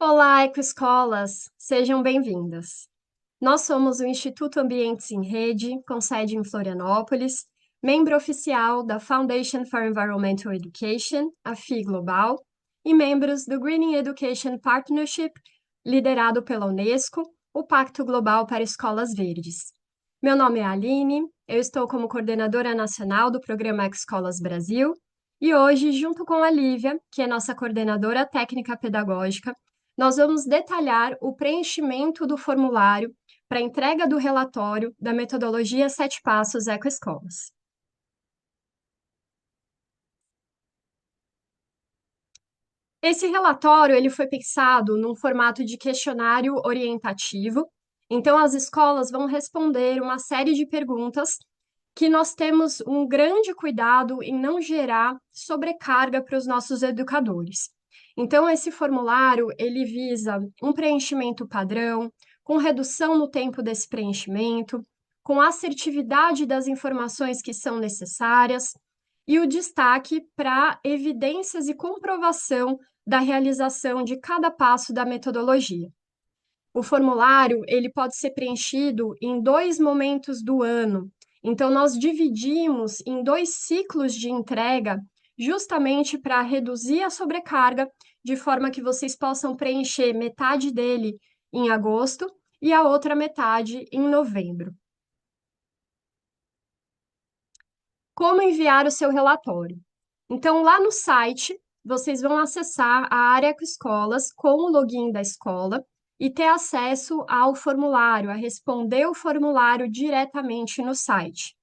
Olá, Ecoescolas! Sejam bem-vindas. Nós somos o Instituto Ambientes em Rede, com sede em Florianópolis, membro oficial da Foundation for Environmental Education, a FI Global, e membros do Greening Education Partnership, liderado pela Unesco, o Pacto Global para Escolas Verdes. Meu nome é Aline, eu estou como coordenadora nacional do programa Ecoescolas Brasil, e hoje, junto com a Lívia, que é nossa coordenadora técnica pedagógica, nós vamos detalhar o preenchimento do formulário para a entrega do relatório da metodologia Sete Passos Ecoescolas. Esse relatório ele foi pensado num formato de questionário orientativo, então as escolas vão responder uma série de perguntas que nós temos um grande cuidado em não gerar sobrecarga para os nossos educadores. Então, esse formulário, ele visa um preenchimento padrão, com redução no tempo desse preenchimento, com assertividade das informações que são necessárias e o destaque para evidências e comprovação da realização de cada passo da metodologia. O formulário, ele pode ser preenchido em dois momentos do ano. Então, nós dividimos em dois ciclos de entrega, justamente para reduzir a sobrecarga, de forma que vocês possam preencher metade dele em agosto e a outra metade em novembro. Como enviar o seu relatório? Então, lá no site, vocês vão acessar a área Ecoescolas com o login da escola e ter acesso ao formulário, a responder o formulário diretamente no site.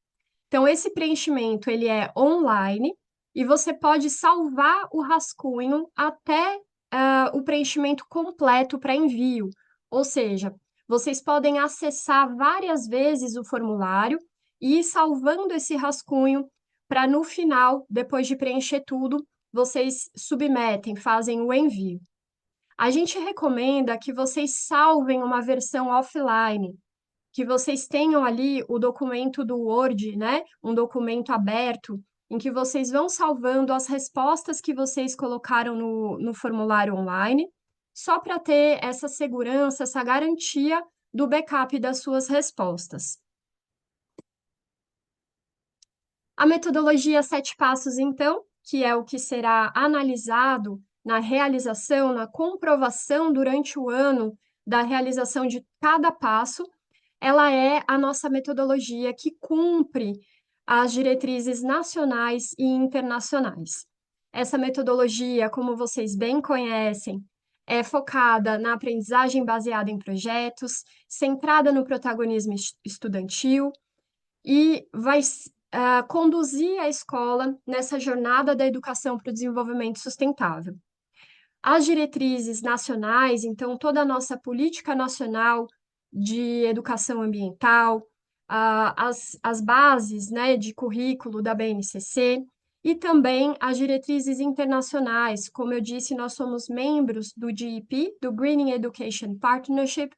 Então, esse preenchimento ele é online e você pode salvar o rascunho até o preenchimento completo para envio. Ou seja, vocês podem acessar várias vezes o formulário e ir salvando esse rascunho para no final, depois de preencher tudo, vocês submetem, fazem o envio. A gente recomenda que vocês salvem uma versão offline, que vocês tenham ali o documento do Word, né? Um documento aberto, em que vocês vão salvando as respostas que vocês colocaram no formulário online, só para ter essa segurança, essa garantia do backup das suas respostas. A metodologia Sete Passos, então, que é o que será analisado na realização, na comprovação durante o ano da realização de cada passo, ela é a nossa metodologia que cumpre as diretrizes nacionais e internacionais. Essa metodologia, como vocês bem conhecem, é focada na aprendizagem baseada em projetos, centrada no protagonismo estudantil e vai conduzir a escola nessa jornada da educação para o desenvolvimento sustentável. As diretrizes nacionais, então, toda a nossa política nacional de educação ambiental, as bases, né, de currículo da BNCC e também as diretrizes internacionais. Como eu disse, nós somos membros do GEP, do Greening Education Partnership,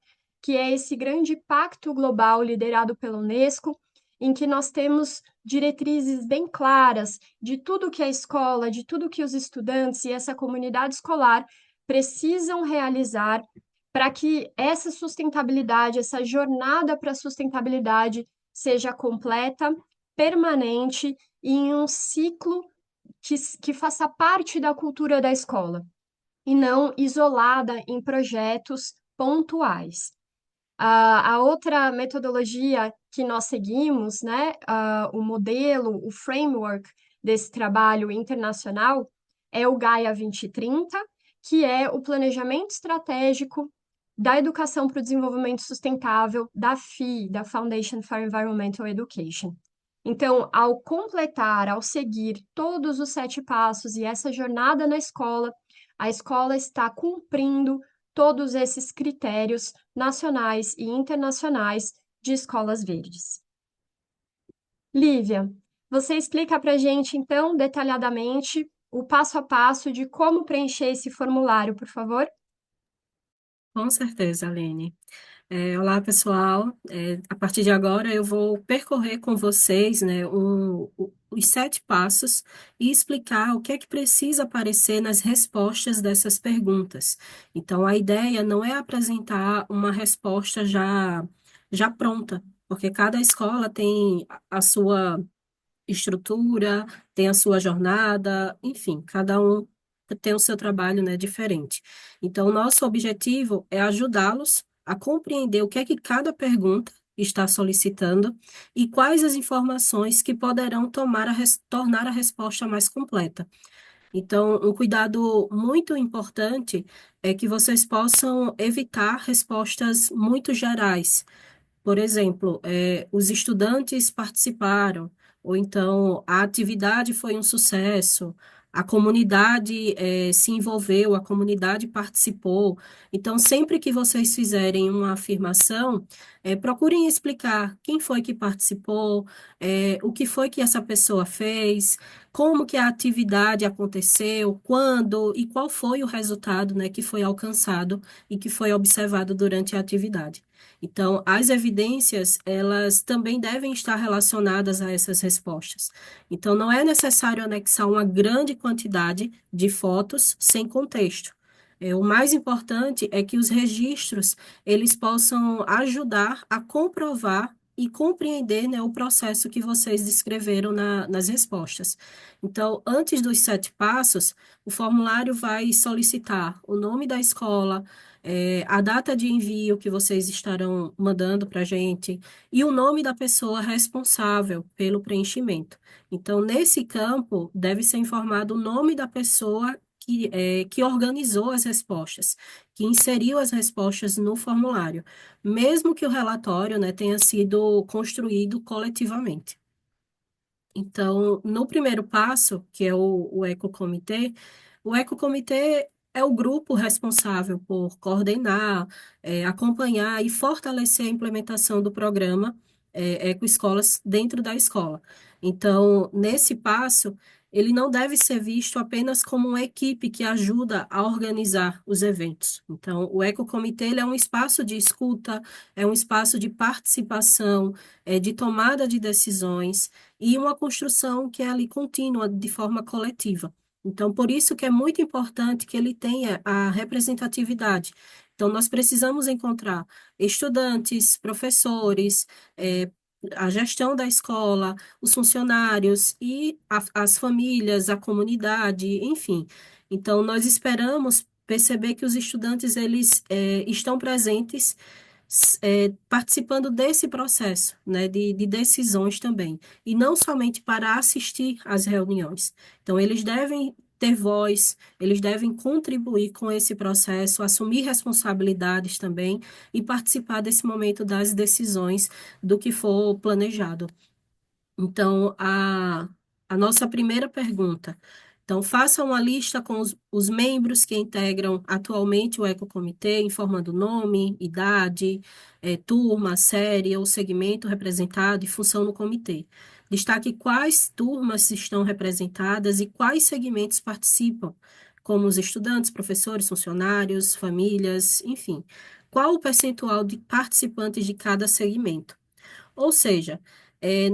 que é esse grande pacto global liderado pela Unesco, em que nós temos diretrizes bem claras de tudo que a escola, de tudo que os estudantes e essa comunidade escolar precisam realizar para que essa sustentabilidade, essa jornada para a sustentabilidade seja completa, permanente e em um ciclo que faça parte da cultura da escola e não isolada em projetos pontuais. A outra metodologia que nós seguimos, né, o modelo, o framework desse trabalho internacional é o Gaia 2030, que é o planejamento estratégico da educação para o desenvolvimento sustentável da FI, da Foundation for Environmental Education. Então, ao completar, ao seguir todos os sete passos e essa jornada na escola, a escola está cumprindo todos esses critérios nacionais e internacionais de escolas verdes. Lívia, você explica para a gente, então, detalhadamente, o passo a passo de como preencher esse formulário, por favor? Com certeza, Aline. Olá, pessoal. A partir de agora, eu vou percorrer com vocês, né, os 7 passos e explicar o que é que precisa aparecer nas respostas dessas perguntas. Então, a ideia não é apresentar uma resposta já pronta, porque cada escola tem a sua estrutura, tem a sua jornada, enfim, cada um tem o seu trabalho, né, diferente. Então, o nosso objetivo é ajudá-los a compreender o que é que cada pergunta está solicitando e quais as informações que poderão tornar a resposta mais completa. Então, um cuidado muito importante é que vocês possam evitar respostas muito gerais. Por exemplo, os estudantes participaram, ou então a atividade foi um sucesso, a comunidade, se envolveu, a comunidade participou. Então, sempre que vocês fizerem uma afirmação, procurem explicar quem foi que participou, o que foi que essa pessoa fez, como que a atividade aconteceu, quando e qual foi o resultado, né, que foi alcançado e que foi observado durante a atividade. Então, as evidências, elas também devem estar relacionadas a essas respostas. Então, não é necessário anexar uma grande quantidade de fotos sem contexto. O mais importante é que os registros, eles possam ajudar a comprovar e compreender, né, o processo que vocês descreveram nas respostas. Então, antes dos 7 passos, o formulário vai solicitar o nome da escola, a data de envio que vocês estarão mandando para a gente e o nome da pessoa responsável pelo preenchimento. Então, nesse campo, deve ser informado o nome da pessoa que organizou as respostas, que inseriu as respostas no formulário, mesmo que o relatório, né, tenha sido construído coletivamente. Então, no primeiro passo, que é o ecocomitê é o grupo responsável por coordenar, acompanhar e fortalecer a implementação do programa Ecoescolas dentro da escola. Então, nesse passo, ele não deve ser visto apenas como uma equipe que ajuda a organizar os eventos. Então, o ecocomitê ele é um espaço de escuta, é um espaço de participação, de tomada de decisões, e uma construção que é ali contínua, de forma coletiva. Então, por isso que é muito importante que ele tenha a representatividade. Então, nós precisamos encontrar estudantes, professores, a gestão da escola, os funcionários e as famílias, a comunidade, enfim. Então, nós esperamos perceber que os estudantes eles estão presentes participando desse processo, né, de decisões também, e não somente para assistir às reuniões. Então, eles devem ter voz, eles devem contribuir com esse processo, assumir responsabilidades também e participar desse momento das decisões do que for planejado. Então, a nossa primeira pergunta. Então, faça uma lista com os membros que integram atualmente o Ecocomitê, informando nome, idade, turma, série ou segmento representado e função no comitê. Destaque quais turmas estão representadas e quais segmentos participam, como os estudantes, professores, funcionários, famílias, enfim. Qual o percentual de participantes de cada segmento? Ou seja,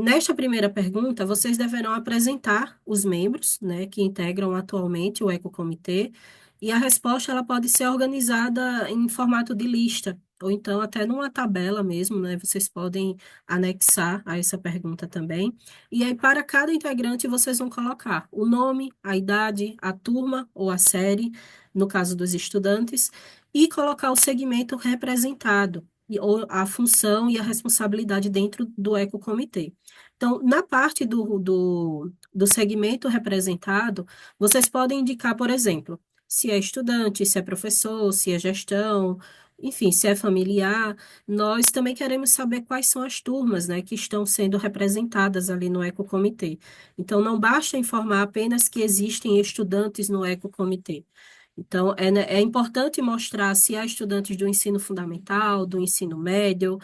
nesta primeira pergunta, vocês deverão apresentar os membros, né, que integram atualmente o Ecocomitê, e a resposta ela pode ser organizada em formato de lista, ou então até numa tabela mesmo, né, vocês podem anexar a essa pergunta também. E aí, para cada integrante, vocês vão colocar o nome, a idade, a turma ou a série, no caso dos estudantes, e colocar o segmento representado ou a função e a responsabilidade dentro do ecocomitê. Então, na parte do segmento representado, vocês podem indicar, por exemplo, se é estudante, se é professor, se é gestão, enfim, se é familiar. Nós também queremos saber quais são as turmas, né, que estão sendo representadas ali no ecocomitê. Então, não basta informar apenas que existem estudantes no ecocomitê. Então, é importante mostrar se há estudantes do ensino fundamental, do ensino médio,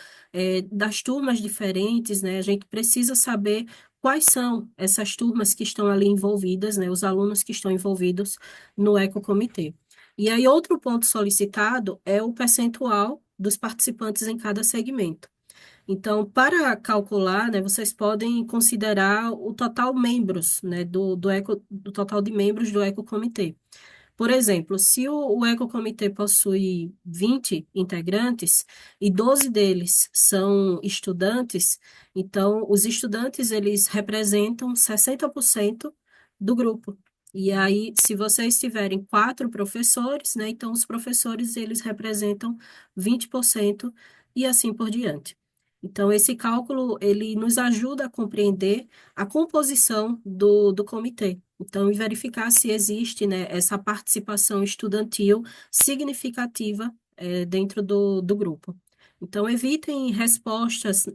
das turmas diferentes, né? A gente precisa saber quais são essas turmas que estão ali envolvidas, né? Os alunos que estão envolvidos no ecocomitê. E aí, outro ponto solicitado é o percentual dos participantes em cada segmento. Então, para calcular, né, vocês podem considerar o total membros, né, do total de membros do ecocomitê. Por exemplo, se o ecocomitê possui 20 integrantes e 12 deles são estudantes, então os estudantes eles representam 60% do grupo. E aí, se vocês tiverem quatro professores, né, então os professores eles representam 20% e assim por diante. Então, esse cálculo ele nos ajuda a compreender a composição do comitê. Então, e verificar se existe, né, essa participação estudantil significativa, dentro do grupo. Então, evitem respostas,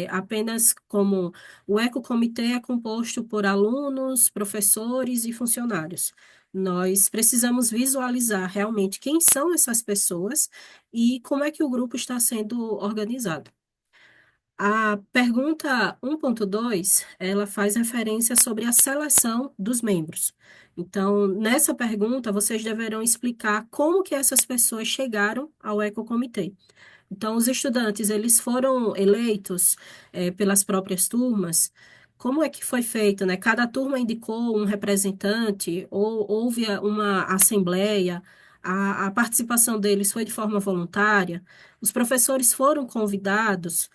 apenas como o ecocomitê é composto por alunos, professores e funcionários. Nós precisamos visualizar realmente quem são essas pessoas e como é que o grupo está sendo organizado. A pergunta 1.2, ela faz referência sobre a seleção dos membros. Então, nessa pergunta, vocês deverão explicar como que essas pessoas chegaram ao ecocomitê. Então, os estudantes, eles foram eleitos, pelas próprias turmas. Como é que foi feito, né? Cada turma indicou um representante ou houve uma assembleia. A participação deles foi de forma voluntária. Os professores foram convidados.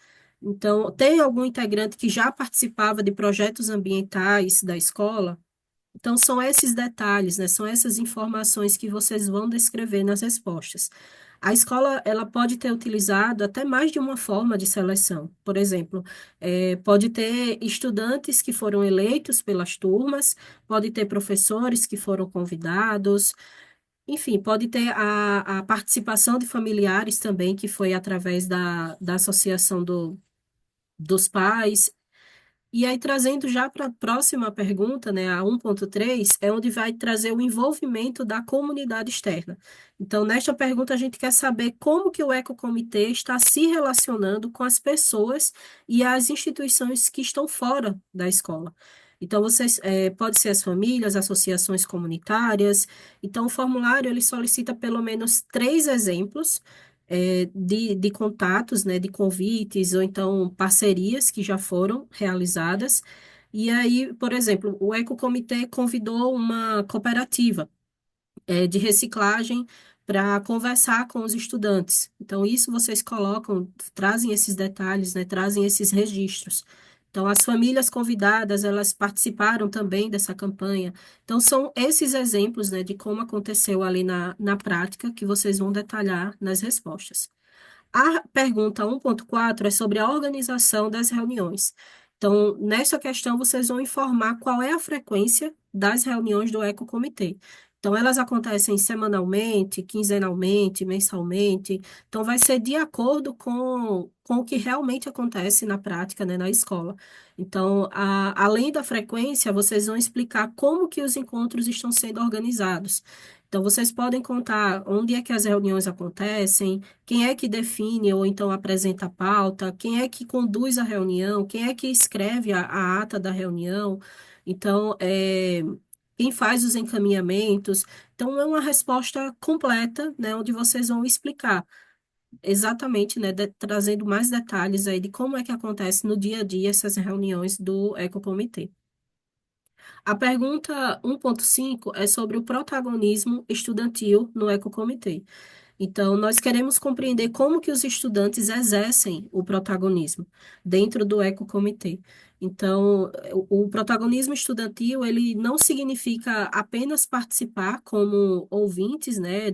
Então, tem algum integrante que já participava de projetos ambientais da escola? Então, são esses detalhes, né? São essas informações que vocês vão descrever nas respostas. A escola, ela pode ter utilizado até mais de uma forma de seleção. Por exemplo, pode ter estudantes que foram eleitos pelas turmas, pode ter professores que foram convidados, enfim, pode ter a participação de familiares também, que foi através da associação dos pais. E aí, trazendo já para a próxima pergunta, né, a 1.3, é onde vai trazer o envolvimento da comunidade externa. Então, nesta pergunta, a gente quer saber como que o ecocomitê está se relacionando com as pessoas e as instituições que estão fora da escola. Então, vocês, pode ser as famílias, associações comunitárias. Então, o formulário, ele solicita pelo menos três exemplos de contatos, né, de convites ou então parcerias que já foram realizadas. E aí, por exemplo, o Ecocomitê convidou uma cooperativa de reciclagem para conversar com os estudantes. Então, isso vocês colocam, trazem esses detalhes, né, trazem esses registros. Então, as famílias convidadas, elas participaram também dessa campanha. Então, são esses exemplos, né, de como aconteceu ali na prática que vocês vão detalhar nas respostas. A pergunta 1.4 é sobre a organização das reuniões. Então, nessa questão, vocês vão informar qual é a frequência das reuniões do Ecocomitê. Então, elas acontecem semanalmente, quinzenalmente, mensalmente. Então, vai ser de acordo com o que realmente acontece na prática, né, na escola. Então, além da frequência, vocês vão explicar como que os encontros estão sendo organizados. Então, vocês podem contar onde é que as reuniões acontecem, quem é que define ou então apresenta a pauta, quem é que conduz a reunião, quem é que escreve a ata da reunião. Então, quem faz os encaminhamentos. Então, é uma resposta completa, né, onde vocês vão explicar exatamente, né, trazendo mais detalhes aí de como é que acontece no dia a dia essas reuniões do Ecocomitê. A pergunta 1.5 é sobre o protagonismo estudantil no Ecocomitê. Então, nós queremos compreender como que os estudantes exercem o protagonismo dentro do ecocomitê. Então, o protagonismo estudantil, ele não significa apenas participar como ouvintes, né,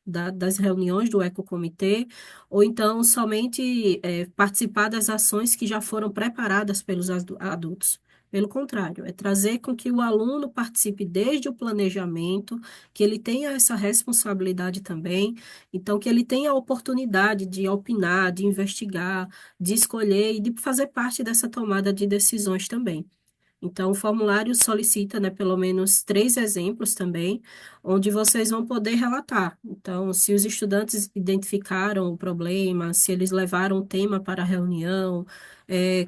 das reuniões do ecocomitê, ou então somente participar das ações que já foram preparadas pelos adultos. Pelo contrário, é trazer com que o aluno participe desde o planejamento, que ele tenha essa responsabilidade também, então, que ele tenha a oportunidade de opinar, de investigar, de escolher e de fazer parte dessa tomada de decisões também. Então, o formulário solicita, né, pelo menos três exemplos também, onde vocês vão poder relatar. Então, se os estudantes identificaram o problema, se eles levaram o tema para a reunião,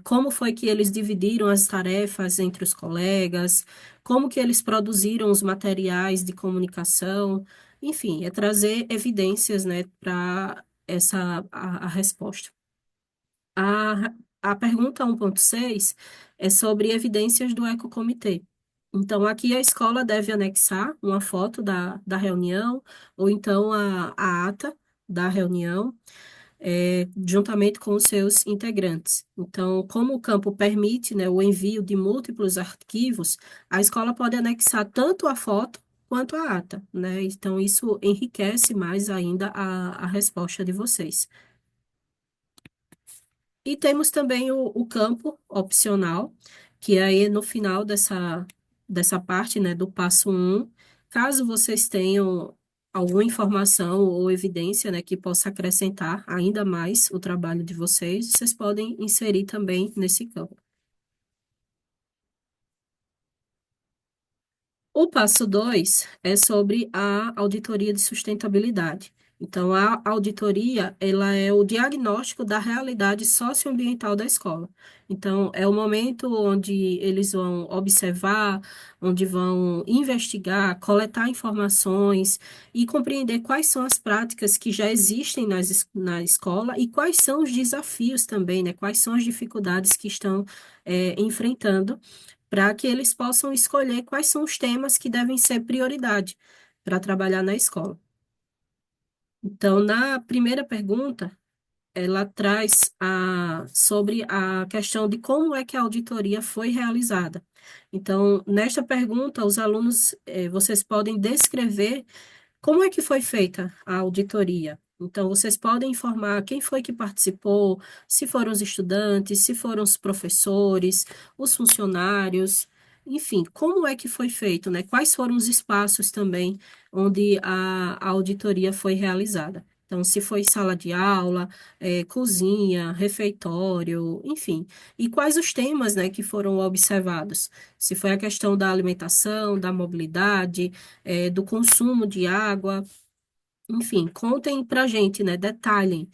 como foi que eles dividiram as tarefas entre os colegas, como que eles produziram os materiais de comunicação, enfim, é trazer evidências, né, para a resposta. A, a pergunta 1.6 é sobre evidências do ecocomitê. Então, aqui a escola deve anexar uma foto da reunião, ou então a ata da reunião, juntamente com os seus integrantes. Então, como o campo permite, né, o envio de múltiplos arquivos, a escola pode anexar tanto a foto quanto a ata, né? Então, isso enriquece mais ainda a resposta de vocês. E temos também o campo opcional, que aí no final dessa parte, né, do passo um, caso vocês tenham alguma informação ou evidência, né, que possa acrescentar ainda mais o trabalho de vocês, vocês podem inserir também nesse campo. O passo 2 é sobre a auditoria de sustentabilidade. Então, a auditoria, ela é o diagnóstico da realidade socioambiental da escola. Então, é o momento onde eles vão observar, onde vão investigar, coletar informações e compreender quais são as práticas que já existem na escola e quais são os desafios também, né? Quais são as dificuldades que estão, enfrentando para que eles possam escolher quais são os temas que devem ser prioridade para trabalhar na escola. Então, na primeira pergunta, ela traz sobre a questão de como é que a auditoria foi realizada. Então, nesta pergunta, os alunos, vocês podem descrever como é que foi feita a auditoria? Então, vocês podem informar quem foi que participou, se foram os estudantes, se foram os professores, os funcionários, enfim, como é que foi feito, né? Quais foram os espaços também onde a auditoria foi realizada? Então, se foi sala de aula, cozinha, refeitório, enfim. E quais os temas, né, que foram observados? Se foi a questão da alimentação, da mobilidade, do consumo de água, enfim, contem para a gente, né? Detalhem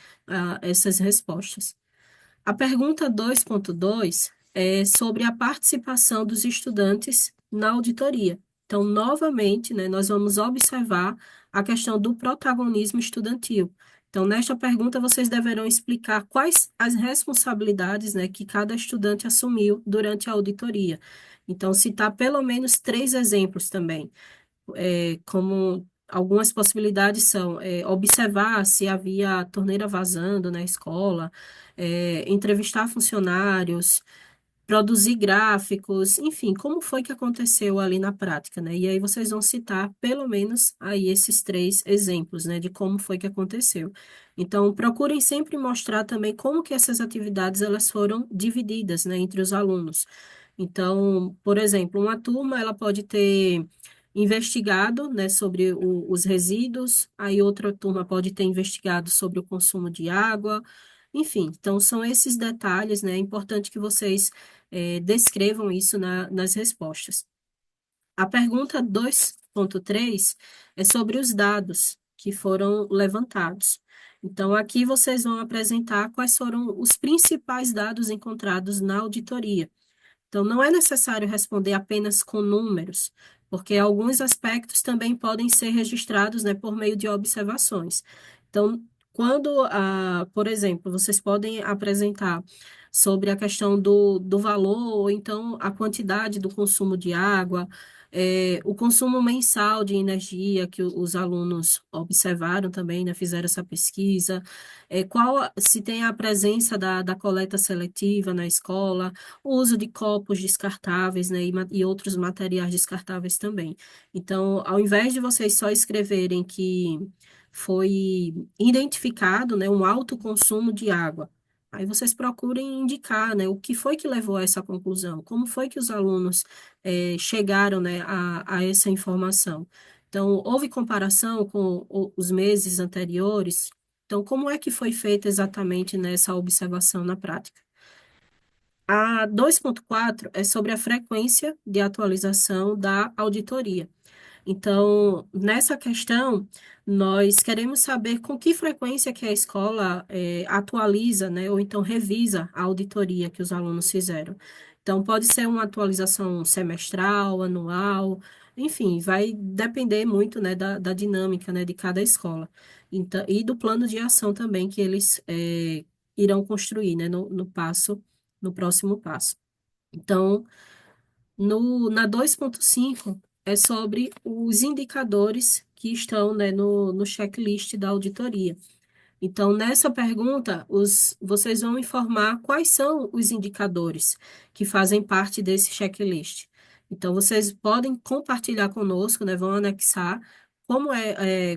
essas respostas. A pergunta 2.2 é sobre a participação dos estudantes na auditoria. Então, novamente, né, nós vamos observar a questão do protagonismo estudantil. Então, nesta pergunta, vocês deverão explicar quais as responsabilidades, né, que cada estudante assumiu durante a auditoria. Então, citar pelo menos 3 exemplos também, como algumas possibilidades são observar se havia torneira vazando na escola, entrevistar funcionários, produzir gráficos, enfim, como foi que aconteceu ali na prática, né? E aí vocês vão citar pelo menos aí esses 3 exemplos, né, de como foi que aconteceu. Então, procurem sempre mostrar também como que essas atividades elas foram divididas, né, entre os alunos. Então, por exemplo, uma turma ela pode ter investigado, né, sobre os resíduos, aí outra turma pode ter investigado sobre o consumo de água, enfim, então são esses detalhes, né? É importante que vocês descrevam isso nas respostas. A pergunta 2.3 é sobre os dados que foram levantados. Então, aqui vocês vão apresentar quais foram os principais dados encontrados na auditoria. Então, não é necessário responder apenas com números, porque alguns aspectos também podem ser registrados, né, por meio de observações. Então, quando, por exemplo, vocês podem apresentar sobre a questão do valor, ou então a quantidade do consumo de água, o consumo mensal de energia que os alunos observaram também, né, fizeram essa pesquisa, se tem a presença da coleta seletiva na escola, o uso de copos descartáveis, né, e outros materiais descartáveis também. Então, ao invés de vocês só escreverem que foi identificado, né, um alto consumo de água, aí vocês procurem indicar, né, o que foi que levou a essa conclusão, como foi que os alunos chegaram, né, a essa informação. Então, houve comparação com os meses anteriores. Então, como é que foi feita exatamente nessa observação na prática? A 2.4 é sobre a frequência de atualização da auditoria. Então, nessa questão, nós queremos saber com que frequência que a escola atualiza, né, ou então revisa a auditoria que os alunos fizeram. Então, pode ser uma atualização semestral, anual, enfim, vai depender muito, né, da dinâmica, né, de cada escola. Então, e do plano de ação também que eles irão construir, né, no próximo passo. Então, na 2.5 é sobre os indicadores que estão, né, no checklist da auditoria. Então, nessa pergunta, vocês vão informar quais são os indicadores que fazem parte desse checklist. Então, vocês podem compartilhar conosco, né, vão anexar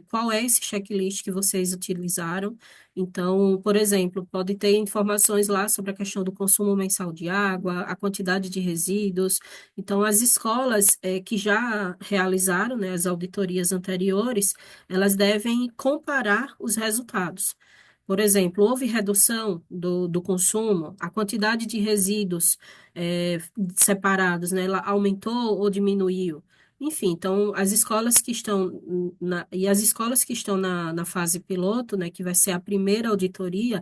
qual é esse checklist que vocês utilizaram. Então, por exemplo, pode ter informações lá sobre a questão do consumo mensal de água, a quantidade de resíduos. Então, as escolas que já realizaram, né, as auditorias anteriores, elas devem comparar os resultados. Por exemplo, houve redução do consumo, a quantidade de resíduos separados, né, ela aumentou ou diminuiu? Enfim, então, as escolas que estão as escolas que estão na fase piloto, né, que vai ser a primeira auditoria,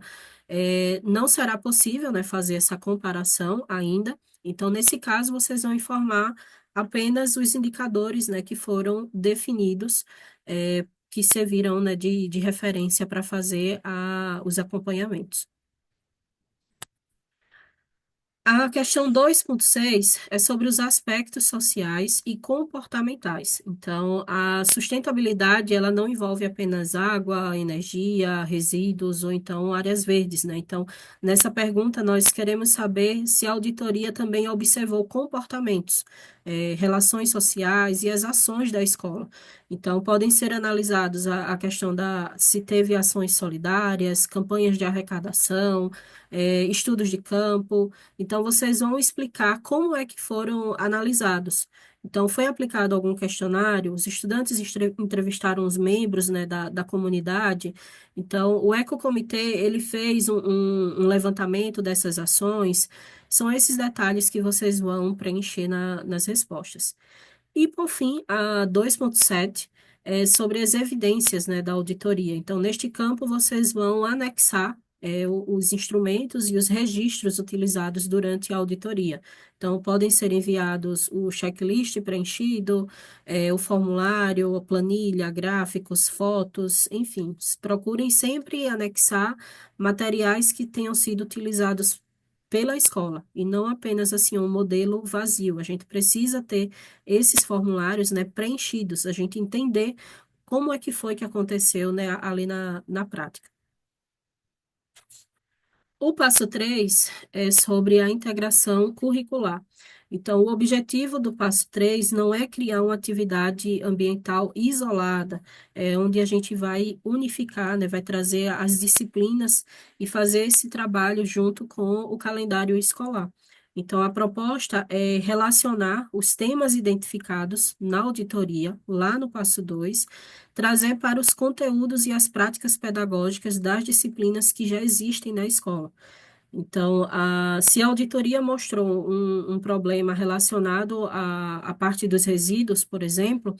não será possível, né, fazer essa comparação ainda. Então, nesse caso, vocês vão informar apenas os indicadores, né, que foram definidos, que servirão, né, de referência para fazer os acompanhamentos. A questão 2.6 é sobre os aspectos sociais e comportamentais. Então, a sustentabilidade, ela não envolve apenas água, energia, resíduos ou então áreas verdes, né? Então, nessa pergunta, nós queremos saber se a auditoria também observou comportamentos, relações sociais e as ações da escola. Então, podem ser analisados a questão se teve ações solidárias, campanhas de arrecadação, estudos de campo. Então, vocês vão explicar como é que foram analisados. Então, foi aplicado algum questionário, os estudantes entrevistaram os membros, né, da comunidade. Então, o Ecocomitê, ele fez um levantamento dessas ações. São esses detalhes que vocês vão preencher nas respostas. E, por fim, a 2.7 é sobre as evidências, né, da auditoria. Então, neste campo, vocês vão anexar os instrumentos e os registros utilizados durante a auditoria. Então, podem ser enviados o checklist preenchido, o formulário, a planilha, gráficos, fotos, enfim. Procurem sempre anexar materiais que tenham sido utilizados pela escola, e não apenas assim um modelo vazio. A gente precisa ter esses formulários, né, preenchidos, a gente entender como é que foi que aconteceu, né, ali na prática. O passo 3 é sobre a integração curricular. Então, o objetivo do passo 3 não é criar uma atividade ambiental isolada, onde a gente vai unificar, né, vai trazer as disciplinas e fazer esse trabalho junto com o calendário escolar. Então, a proposta é relacionar os temas identificados na auditoria, lá no passo 2, trazer para os conteúdos e as práticas pedagógicas das disciplinas que já existem na escola. Então, se a auditoria mostrou um problema relacionado à parte dos resíduos, por exemplo,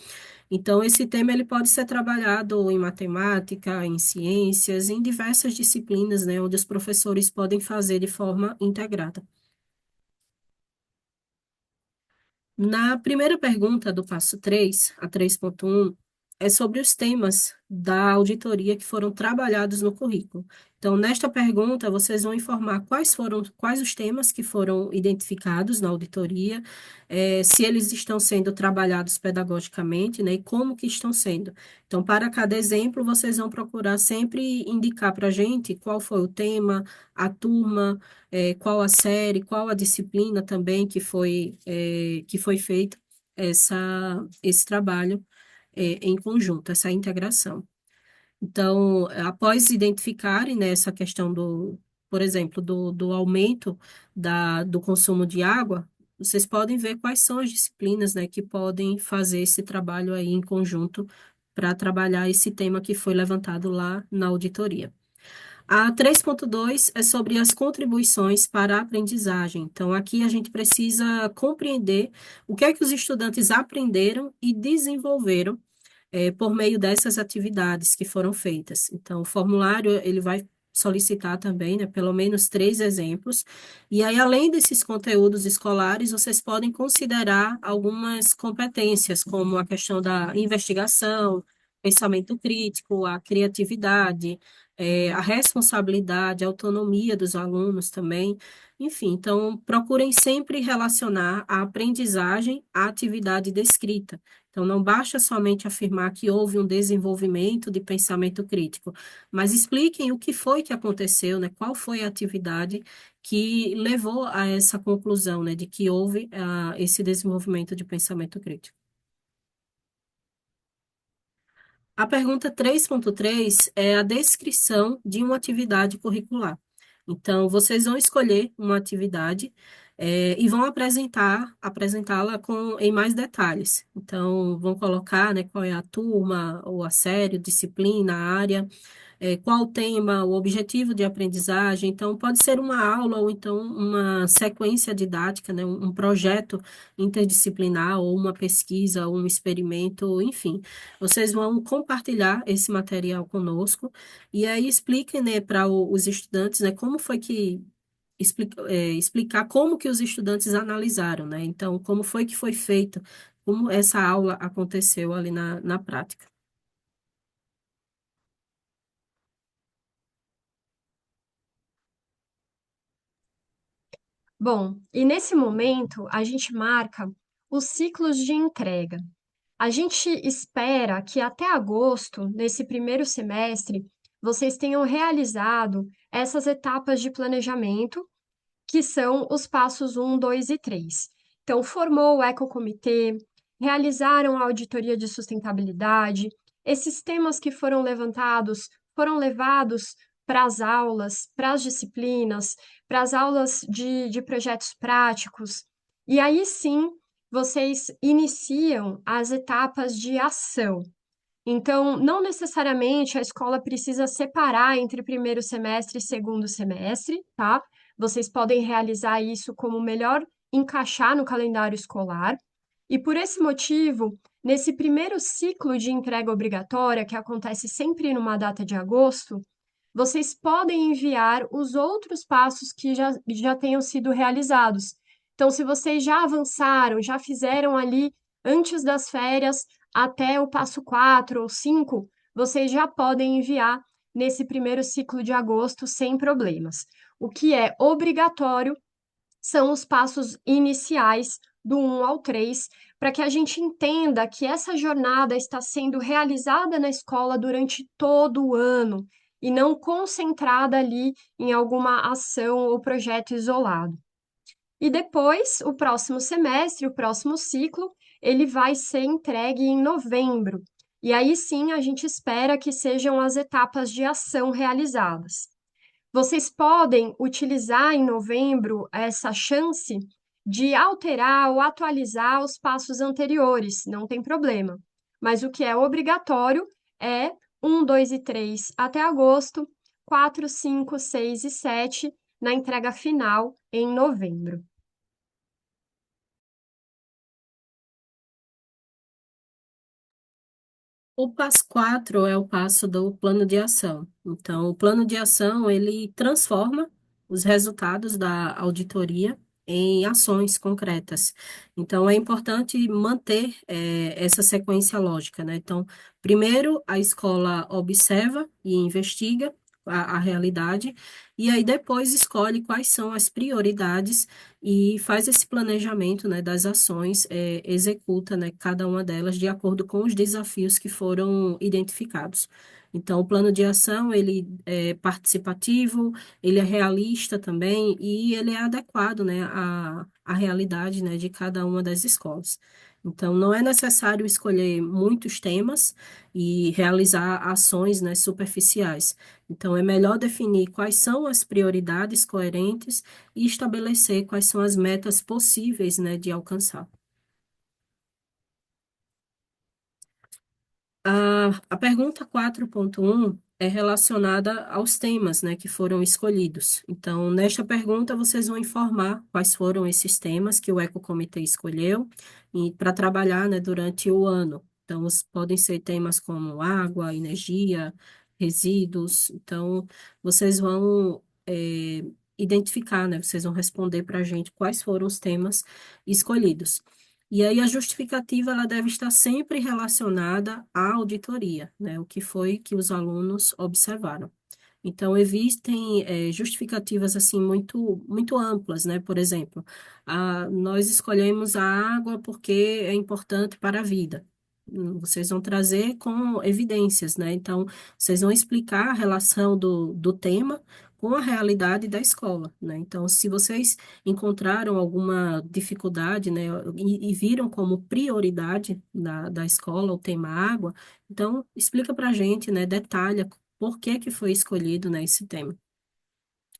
então esse tema ele pode ser trabalhado em matemática, em ciências, em diversas disciplinas, né, onde os professores podem fazer de forma integrada. Na primeira pergunta do passo 3, a 3.1, é sobre os temas da auditoria que foram trabalhados no currículo. Então, nesta pergunta, vocês vão informar quais os temas que foram identificados na auditoria, se eles estão sendo trabalhados pedagogicamente, né, e como que estão sendo. Então, para cada exemplo, vocês vão procurar sempre indicar para a gente qual foi o tema, a turma, qual a série, qual a disciplina também que foi feito esse trabalho em conjunto, essa integração. Então, após identificarem, né, essa questão por exemplo, do aumento do consumo de água, vocês podem ver quais são as disciplinas, né, que podem fazer esse trabalho aí em conjunto para trabalhar esse tema que foi levantado lá na auditoria. A 3.2 é sobre as contribuições para a aprendizagem. Então, aqui a gente precisa compreender o que é que os estudantes aprenderam e desenvolveram por meio dessas atividades que foram feitas. Então, o formulário, ele vai solicitar também, né, pelo menos 3 exemplos. E aí, além desses conteúdos escolares, vocês podem considerar algumas competências, como a questão da investigação, pensamento crítico, a criatividade, a responsabilidade, a autonomia dos alunos também. Enfim, então procurem sempre relacionar a aprendizagem à atividade descrita. Então, não basta somente afirmar que houve um desenvolvimento de pensamento crítico, mas expliquem o que foi que aconteceu, né? Qual foi a atividade que levou a essa conclusão, né, de que houve esse desenvolvimento de pensamento crítico. A pergunta 3.3 é a descrição de uma atividade curricular. Então, vocês vão escolher uma atividade, e vão apresentá-la em mais detalhes. Então, vão colocar, né, qual é a turma, ou a série, disciplina, a área, qual o tema, o objetivo de aprendizagem. Então, pode ser uma aula ou então uma sequência didática, né, um projeto interdisciplinar ou uma pesquisa ou um experimento, enfim. Vocês vão compartilhar esse material conosco e aí expliquem, né, para os estudantes, né, como foi que explicar como que os estudantes analisaram, né? Então, como foi que foi feito, como essa aula aconteceu ali na prática. Bom, e nesse momento a gente marca os ciclos de entrega. A gente espera que até agosto, nesse primeiro semestre, vocês tenham realizado essas etapas de planejamento, que são os passos um, 2 e 3. Então, formou o ecocomitê, realizaram a auditoria de sustentabilidade, esses temas que foram levantados foram levados para as aulas, para as disciplinas, para as aulas de projetos práticos, e aí sim vocês iniciam as etapas de ação. Então, não necessariamente a escola precisa separar entre primeiro semestre e segundo semestre, tá? Vocês podem realizar isso como melhor encaixar no calendário escolar. E por esse motivo, nesse primeiro ciclo de entrega obrigatória, que acontece sempre numa data de agosto, vocês podem enviar os outros passos que já tenham sido realizados. Então, se vocês já avançaram, já fizeram ali antes das férias até o passo 4 ou 5, vocês já podem enviar nesse primeiro ciclo de agosto sem problemas. O que é obrigatório são os passos iniciais do 1 ao 3, para que a gente entenda que essa jornada está sendo realizada na escola durante todo o ano e não concentrada ali em alguma ação ou projeto isolado. E depois, o próximo semestre, o próximo ciclo, ele vai ser entregue em novembro. E aí sim a gente espera que sejam as etapas de ação realizadas. Vocês podem utilizar em novembro essa chance de alterar ou atualizar os passos anteriores, não tem problema. Mas o que é obrigatório é 1, 2 e 3 até agosto, 4, 5, 6 e 7 na entrega final em novembro. O passo 4 é o passo do plano de ação. Então, o plano de ação, ele transforma os resultados da auditoria em ações concretas. Então, é importante manter, essa sequência lógica, né? Então, primeiro, a escola observa e investiga a realidade, e aí depois escolhe quais são as prioridades e faz esse planejamento, né, das ações, executa, né, cada uma delas de acordo com os desafios que foram identificados. Então, o plano de ação, ele é participativo, ele é realista também e ele é adequado, né, à realidade, né, de cada uma das escolas. Então, não é necessário escolher muitos temas e realizar ações, né, superficiais. Então, é melhor definir quais são as prioridades coerentes e estabelecer quais são as metas possíveis, né, de alcançar. A pergunta 4.1 é relacionada aos temas, né, que foram escolhidos. Então, nesta pergunta, vocês vão informar quais foram esses temas que o Ecocomitê escolheu e para trabalhar, né, durante o ano. Então, podem ser temas como água, energia, resíduos. Então, vocês vão, identificar, né, vocês vão responder para a gente quais foram os temas escolhidos. E aí a justificativa ela deve estar sempre relacionada à auditoria, né? O que foi que os alunos observaram. Então, existem justificativas assim muito amplas, né? Por exemplo, nós escolhemos a água porque é importante para a vida. Vocês vão trazer com evidências, né? Então, vocês vão explicar a relação do tema com a realidade da escola, né? Então, se vocês encontraram alguma dificuldade, né, e viram como prioridade da escola o tema água, então explica para a gente, né, detalha por que que foi escolhido, né, esse tema.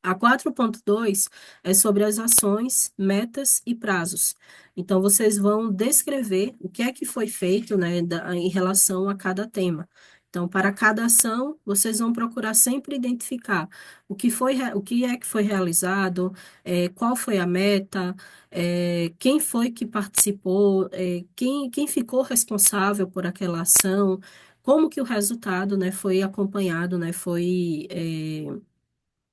A 4.2 é sobre as ações, metas e prazos. Então, vocês vão descrever o que é que foi feito, né, em relação a cada tema. Então, para cada ação, vocês vão procurar sempre identificar o que é que foi realizado, qual foi a meta, quem foi que participou, quem ficou responsável por aquela ação, como que o resultado, né, foi acompanhado, né, foi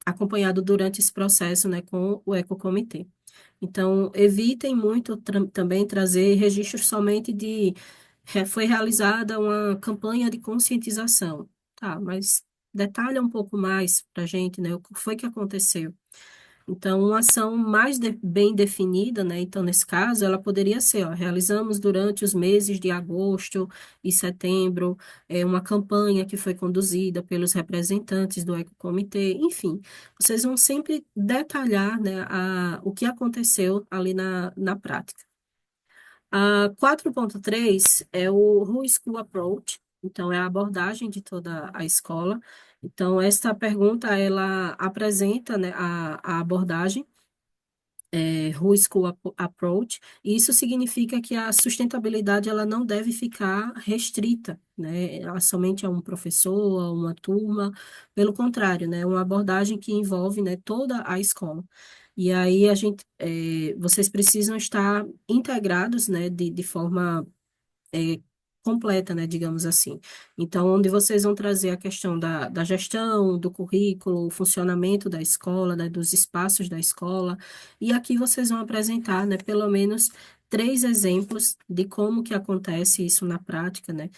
acompanhado durante esse processo, né, com o ecocomitê. Então, evitem muito também trazer registros somente de foi realizada uma campanha de conscientização, tá? Mas detalha um pouco mais para a gente, né, o que foi que aconteceu. Então, uma ação mais bem definida, né? Então, nesse caso, ela poderia ser, ó, realizamos durante os meses de agosto e setembro, uma campanha que foi conduzida pelos representantes do Ecocomitê, enfim, vocês vão sempre detalhar, né, o que aconteceu ali na prática. A 4.3 é o Who School Approach, então é a abordagem de toda a escola. Então, esta pergunta, ela apresenta, né, a abordagem, Who School Approach, e isso significa que a sustentabilidade ela não deve ficar restrita, né, somente a um professor, a uma turma, pelo contrário, né, uma abordagem que envolve, né, toda a escola. E aí vocês precisam estar integrados, né, de forma completa, né, digamos assim. Então, onde vocês vão trazer a questão da gestão, do currículo, o funcionamento da escola, né, dos espaços da escola, e aqui vocês vão apresentar, né, pelo menos 3 exemplos de como que acontece isso na prática, né.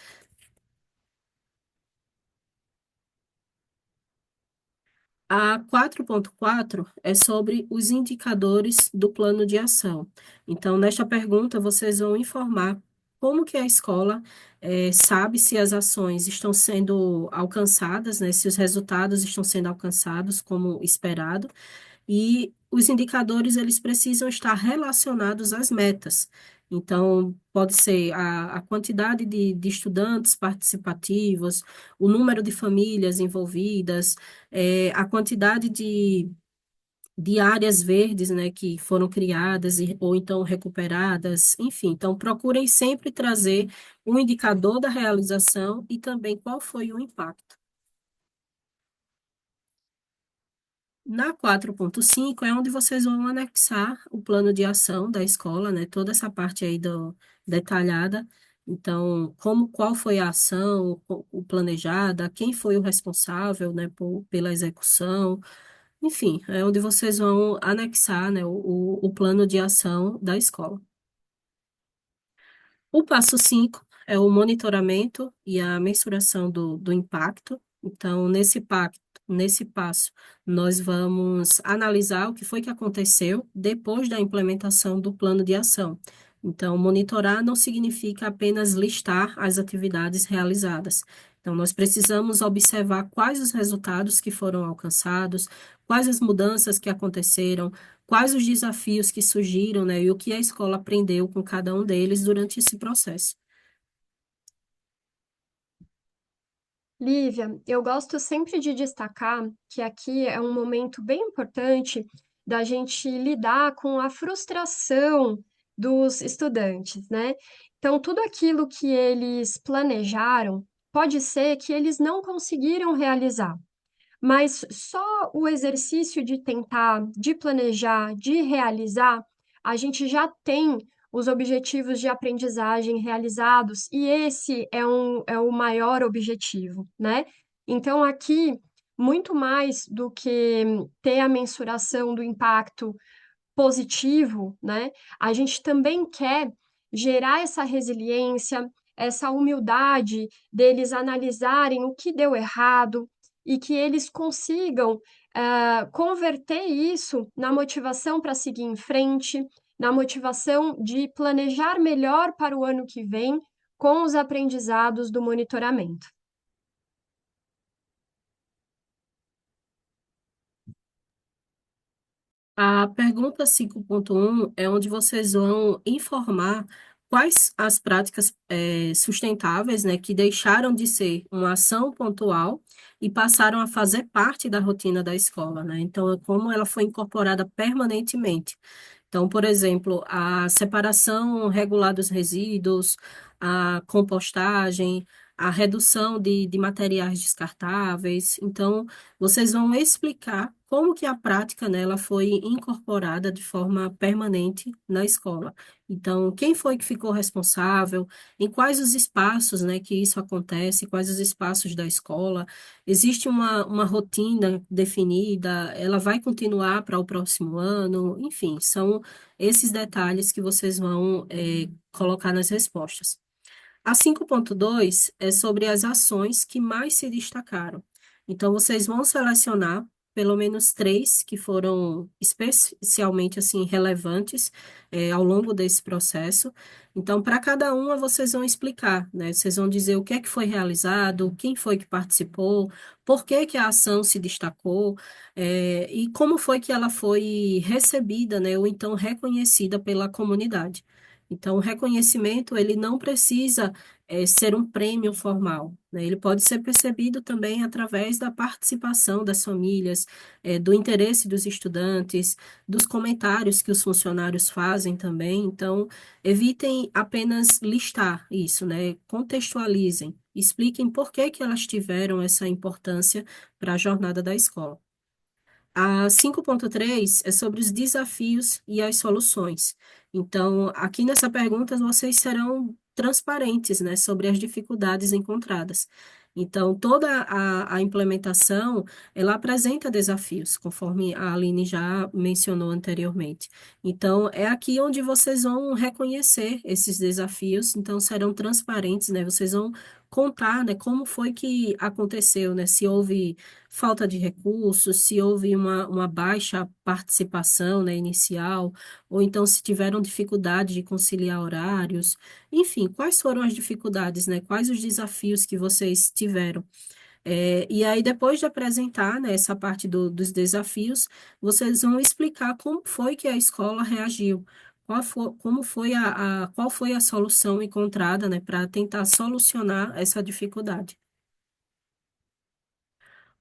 A 4.4 é sobre os indicadores do plano de ação. Então, nesta pergunta, vocês vão informar como que a escola sabe se as ações estão sendo alcançadas, né, se os resultados estão sendo alcançados como esperado, e os indicadores, eles precisam estar relacionados às metas. Então, pode ser a quantidade de estudantes participativos, o número de famílias envolvidas, a quantidade de áreas verdes, né, que foram criadas ou então recuperadas, enfim. Então, procurem sempre trazer um indicador da realização e também qual foi o impacto. Na 4.5 é onde vocês vão anexar o plano de ação da escola, né? Toda essa parte aí detalhada. Então, qual foi a ação, o planejada, quem foi o responsável, né, pela execução. Enfim, é onde vocês vão anexar, né, o plano de ação da escola. O passo 5 é o monitoramento e a mensuração do impacto. Então, nesse passo, nós vamos analisar o que foi que aconteceu depois da implementação do plano de ação. Então, monitorar não significa apenas listar as atividades realizadas. Então, nós precisamos observar quais os resultados que foram alcançados, quais as mudanças que aconteceram, quais os desafios que surgiram, né, e o que a escola aprendeu com cada um deles durante esse processo. Lívia, eu gosto sempre de destacar que aqui é um momento bem importante da gente lidar com a frustração dos estudantes, né? Então, tudo aquilo que eles planejaram, pode ser que eles não conseguiram realizar. Mas só o exercício de tentar, de planejar, de realizar, a gente já tem os objetivos de aprendizagem realizados, e esse é o maior objetivo, né? Então, aqui, muito mais do que ter a mensuração do impacto positivo, né? A gente também quer gerar essa resiliência, essa humildade deles analisarem o que deu errado e que eles consigam converter isso na motivação para seguir em frente, na motivação de planejar melhor para o ano que vem com os aprendizados do monitoramento. A pergunta 5.1 é onde vocês vão informar quais as práticas sustentáveis, né, que deixaram de ser uma ação pontual e passaram a fazer parte da rotina da escola, né? Então, é como ela foi incorporada permanentemente. Então, por exemplo, a separação regular dos resíduos, a compostagem, a redução de materiais descartáveis. Então, vocês vão explicar como que a prática nela foi incorporada de forma permanente na escola. Então, quem foi que ficou responsável, em quais os espaços, né, que isso acontece, quais os espaços da escola, existe uma rotina definida, ela vai continuar para o próximo ano, enfim, são esses detalhes que vocês vão, colocar nas respostas. A 5.2 é sobre as ações que mais se destacaram. Então, vocês vão selecionar pelo menos três que foram especialmente assim relevantes ao longo desse processo. Então, para cada uma, vocês vão explicar, né? Vocês vão dizer o que é que foi realizado, quem foi que participou, por que que a ação se destacou, e como foi que ela foi recebida, né? Ou então reconhecida pela comunidade. Então, o reconhecimento, ele não precisa ser um prêmio formal, né? Ele pode ser percebido também através da participação das famílias, do interesse dos estudantes, dos comentários que os funcionários fazem também. Então, evitem apenas listar isso, né? Contextualizem, expliquem por que que elas tiveram essa importância para a jornada da escola. A 5.3 é sobre os desafios e as soluções. Então, aqui nessa pergunta, vocês serão transparentes, né, sobre as dificuldades encontradas. Então, toda a implementação, ela apresenta desafios, conforme a Aline já mencionou anteriormente. Então, é aqui onde vocês vão reconhecer esses desafios, então serão transparentes, né, vocês vão contar, né, como foi que aconteceu, né, se houve falta de recursos, se houve uma baixa participação, né, inicial, ou então se tiveram dificuldade de conciliar horários, enfim, quais foram as dificuldades, né, quais os desafios que vocês tiveram. E aí, depois de apresentar, né, essa parte dos desafios, vocês vão explicar como foi que a escola reagiu. Como foi qual foi a solução encontrada, né, para tentar solucionar essa dificuldade.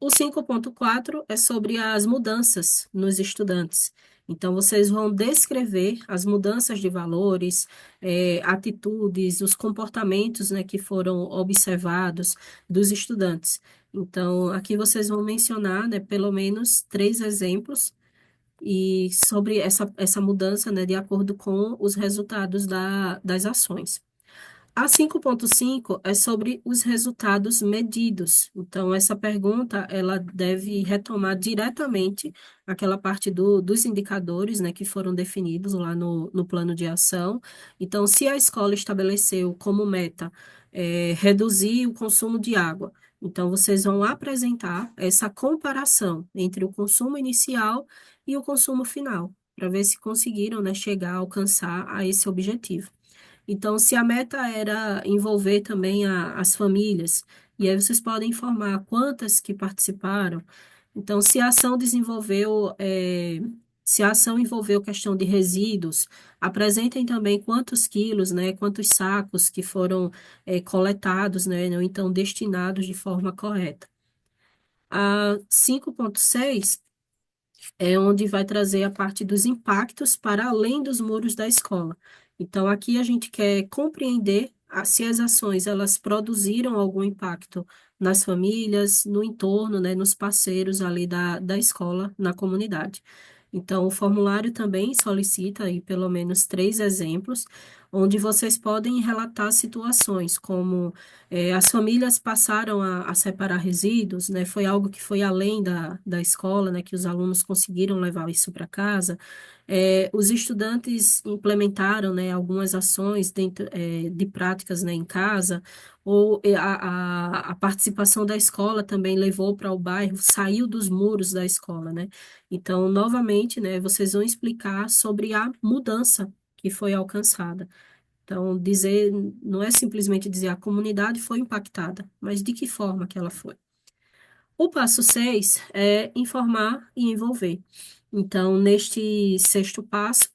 O 5.4 é sobre as mudanças nos estudantes. Então, vocês vão descrever as mudanças de valores, atitudes, os comportamentos, né, que foram observados dos estudantes. Então, aqui vocês vão mencionar, né, pelo menos três exemplos e sobre essa mudança, né, de acordo com os resultados das ações. A 5.5 é sobre os resultados medidos. Então, essa pergunta, ela deve retomar diretamente aquela parte dos indicadores, né, que foram definidos lá no plano de ação. Então, se a escola estabeleceu como meta, reduzir o consumo de água, então, vocês vão apresentar essa comparação entre o consumo inicial e o consumo final, para ver se conseguiram, né, chegar a alcançar a esse objetivo. Então, se a meta era envolver também as famílias, e aí vocês podem informar quantas que participaram. Então, se a ação envolveu questão de resíduos, apresentem também quantos quilos, né, quantos sacos que foram coletados, né, ou então destinados de forma correta. A 5.6 é onde vai trazer a parte dos impactos para além dos muros da escola. Então, aqui a gente quer compreender se as ações elas produziram algum impacto nas famílias, no entorno, né, nos parceiros ali da escola, na comunidade. Então, o formulário também solicita aí pelo menos três exemplos, onde vocês podem relatar situações como as famílias passaram a separar resíduos, né? Foi algo que foi além da escola, né? Que os alunos conseguiram levar isso para casa. Os estudantes implementaram, né, algumas ações dentro, de práticas, né, em casa, ou a participação da escola também levou para o bairro, saiu dos muros da escola, né? Então, novamente, né, vocês vão explicar sobre a mudança que foi alcançada. Então, dizer, não é simplesmente dizer a comunidade foi impactada, mas de que forma que ela foi. O passo 6 é informar e envolver. Então, neste sexto passo,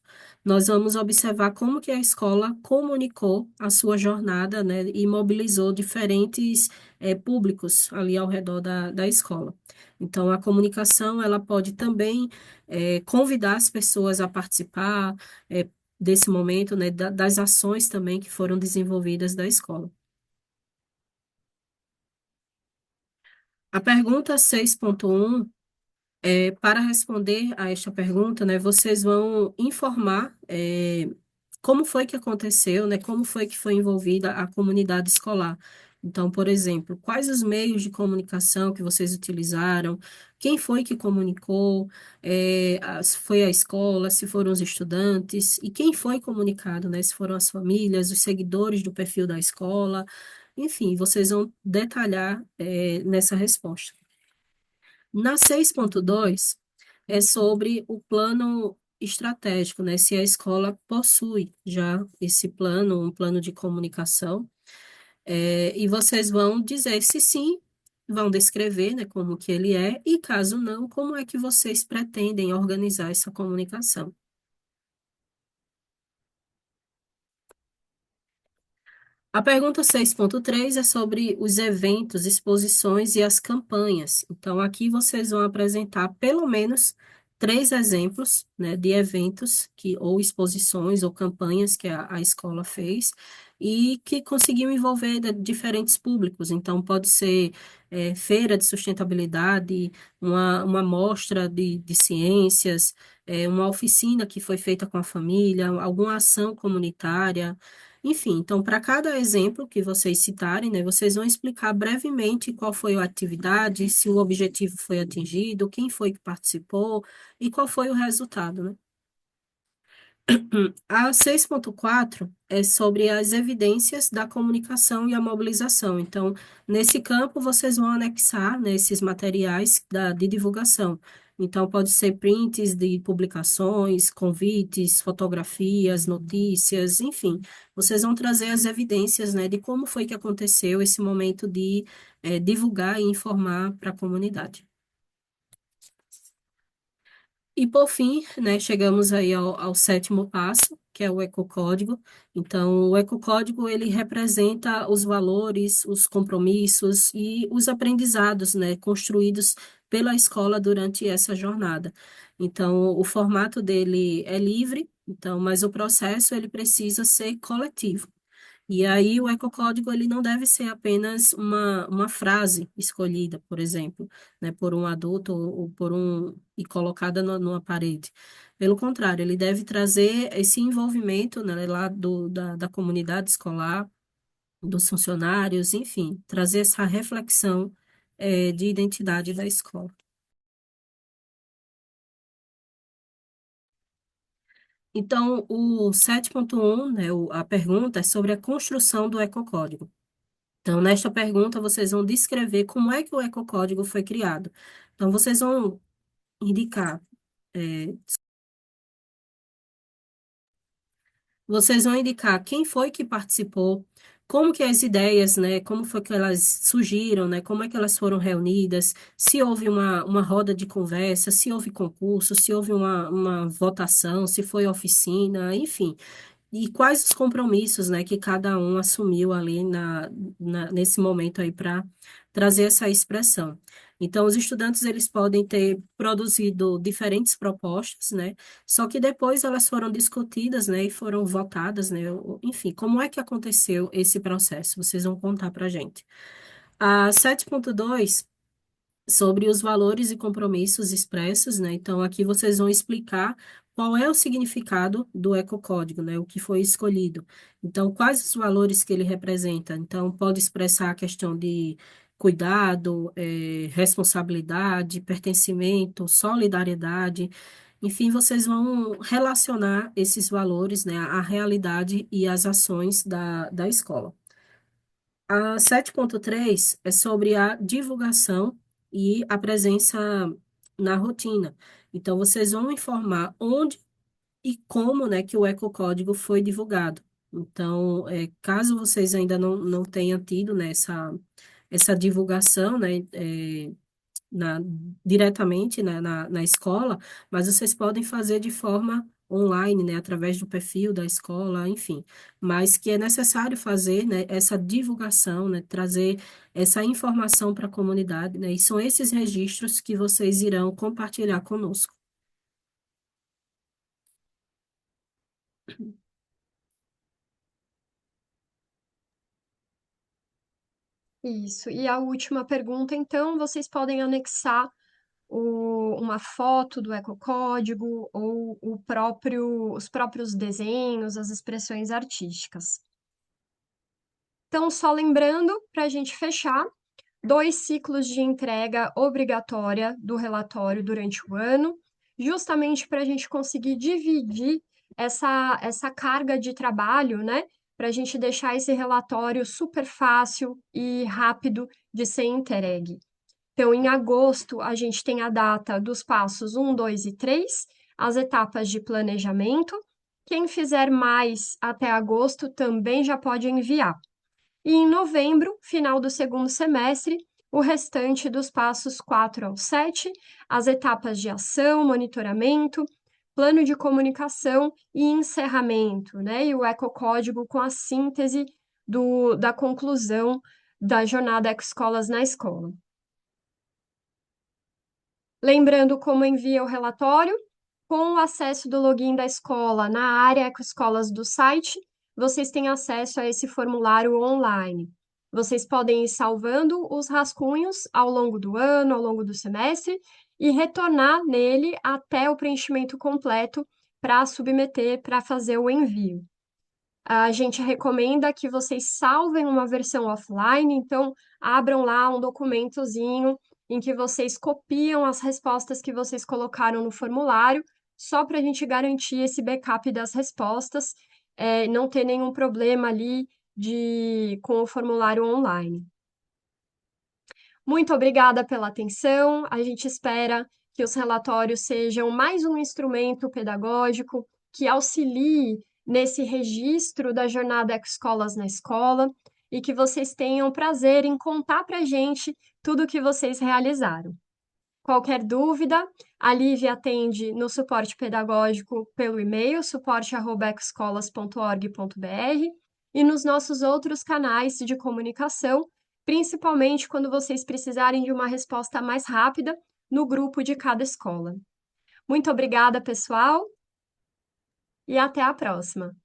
nós vamos observar como que a escola comunicou a sua jornada, né, e mobilizou diferentes públicos ali ao redor da escola. Então, a comunicação, ela pode também convidar as pessoas a participar desse momento, né, das ações também que foram desenvolvidas da escola. A pergunta 6.1 para responder a esta pergunta, né, vocês vão informar como foi que aconteceu, né, como foi que foi envolvida a comunidade escolar. Então, por exemplo, quais os meios de comunicação que vocês utilizaram, quem foi que comunicou, se foi a escola, se foram os estudantes, e quem foi comunicado, né, se foram as famílias, os seguidores do perfil da escola, enfim, vocês vão detalhar, nessa resposta. Na 6.2 é sobre o plano estratégico, né? Se a escola possui já esse plano, um plano de comunicação, e vocês vão dizer se sim, vão descrever, né, como que ele é, e caso não, como é que vocês pretendem organizar essa comunicação. A pergunta 6.3 é sobre os eventos, exposições e as campanhas. Então, aqui vocês vão apresentar pelo menos 3 exemplos, né, de eventos ou exposições ou campanhas que a escola fez e que conseguiu envolver diferentes públicos. Então, pode ser feira de sustentabilidade, uma mostra de ciências, uma oficina que foi feita com a família, alguma ação comunitária. Enfim, então, para cada exemplo que vocês citarem, né, vocês vão explicar brevemente qual foi a atividade, se o objetivo foi atingido, quem foi que participou e qual foi o resultado, né? A 6.4 é sobre as evidências da comunicação e a mobilização. Então, nesse campo, vocês vão anexar, né, esses materiais de divulgação. Então, pode ser prints de publicações, convites, fotografias, notícias, enfim. Vocês vão trazer as evidências, né, de como foi que aconteceu esse momento de divulgar e informar para a comunidade. E por fim, né, chegamos aí ao sétimo passo, que é o ecocódigo. Então, o ecocódigo, ele representa os valores, os compromissos e os aprendizados, né, construídos pela escola durante essa jornada. Então, o formato dele é livre, então, mas o processo, ele precisa ser coletivo. E aí o ecocódigo ele não deve ser apenas uma frase escolhida, por exemplo, né, por um adulto ou por e colocada numa parede. Pelo contrário, ele deve trazer esse envolvimento, né, lá da comunidade escolar, dos funcionários, enfim, trazer essa reflexão, de identidade da escola. Então, o 7.1, né, a pergunta é sobre a construção do ecocódigo. Então, nesta pergunta, vocês vão descrever como é que o ecocódigo foi criado. Então, vocês vão indicar, é, quem foi que participou, como que as ideias, né, como foi que elas surgiram, né, como é que elas foram reunidas, se houve uma roda de conversa, se houve concurso, se houve uma votação, se foi oficina, enfim. E quais os compromissos, né, que cada um assumiu ali nesse momento aí para trazer essa expressão. Então, os estudantes, eles podem ter produzido diferentes propostas, né, só que depois elas foram discutidas, né, e foram votadas, né, enfim, como é que aconteceu esse processo? Vocês vão contar para a gente. A 7.2 sobre os valores e compromissos expressos, né? Então, aqui vocês vão explicar qual é o significado do ecocódigo, né? O que foi escolhido. Então, quais os valores que ele representa? Então, pode expressar a questão de cuidado, responsabilidade, pertencimento, solidariedade. Enfim, vocês vão relacionar esses valores, né, à realidade e às ações da escola. A 7.3 é sobre a divulgação e a presença na rotina. Então, vocês vão informar onde e como, né, que o ecocódigo foi divulgado. Então, caso vocês ainda não tenham tido, né, essa divulgação, né, na, diretamente, né, na escola, mas vocês podem fazer de forma online, né, através do perfil da escola, enfim, mas que é necessário fazer, né, essa divulgação, né, trazer essa informação para a comunidade, né, e são esses registros que vocês irão compartilhar conosco. Isso. E a última pergunta, então, vocês podem anexar uma foto do ecocódigo ou os próprios desenhos, as expressões artísticas. Então, só lembrando, para a gente fechar, 2 ciclos de entrega obrigatória do relatório durante o ano, justamente para a gente conseguir dividir essa carga de trabalho, né? Para a gente deixar esse relatório super fácil e rápido de ser entregue. Então, em agosto, a gente tem a data dos passos 1, 2 e 3, as etapas de planejamento. Quem fizer mais até agosto também já pode enviar. E em novembro, final do segundo semestre, o restante dos passos 4 ao 7, as etapas de ação, monitoramento, plano de comunicação e encerramento, né? E o ecocódigo com a síntese da conclusão da jornada Ecoescolas na escola. Lembrando como envia o relatório, com o acesso do login da escola na área Ecoescolas do site, vocês têm acesso a esse formulário online. Vocês podem ir salvando os rascunhos ao longo do ano, ao longo do semestre, e retornar nele até o preenchimento completo para submeter, para fazer o envio. A gente recomenda que vocês salvem uma versão offline, então abram lá um documentozinho em que vocês copiam as respostas que vocês colocaram no formulário, só para a gente garantir esse backup das respostas, não ter nenhum problema ali com o formulário online. Muito obrigada pela atenção. A gente espera que os relatórios sejam mais um instrumento pedagógico que auxilie nesse registro da jornada Ecoescolas na escola e que vocês tenham prazer em contar para a gente tudo o que vocês realizaram. Qualquer dúvida, a Lívia atende no suporte pedagógico pelo e-mail suporte@ecoescolas.org.br e nos nossos outros canais de comunicação, principalmente quando vocês precisarem de uma resposta mais rápida no grupo de cada escola. Muito obrigada, pessoal, e até a próxima!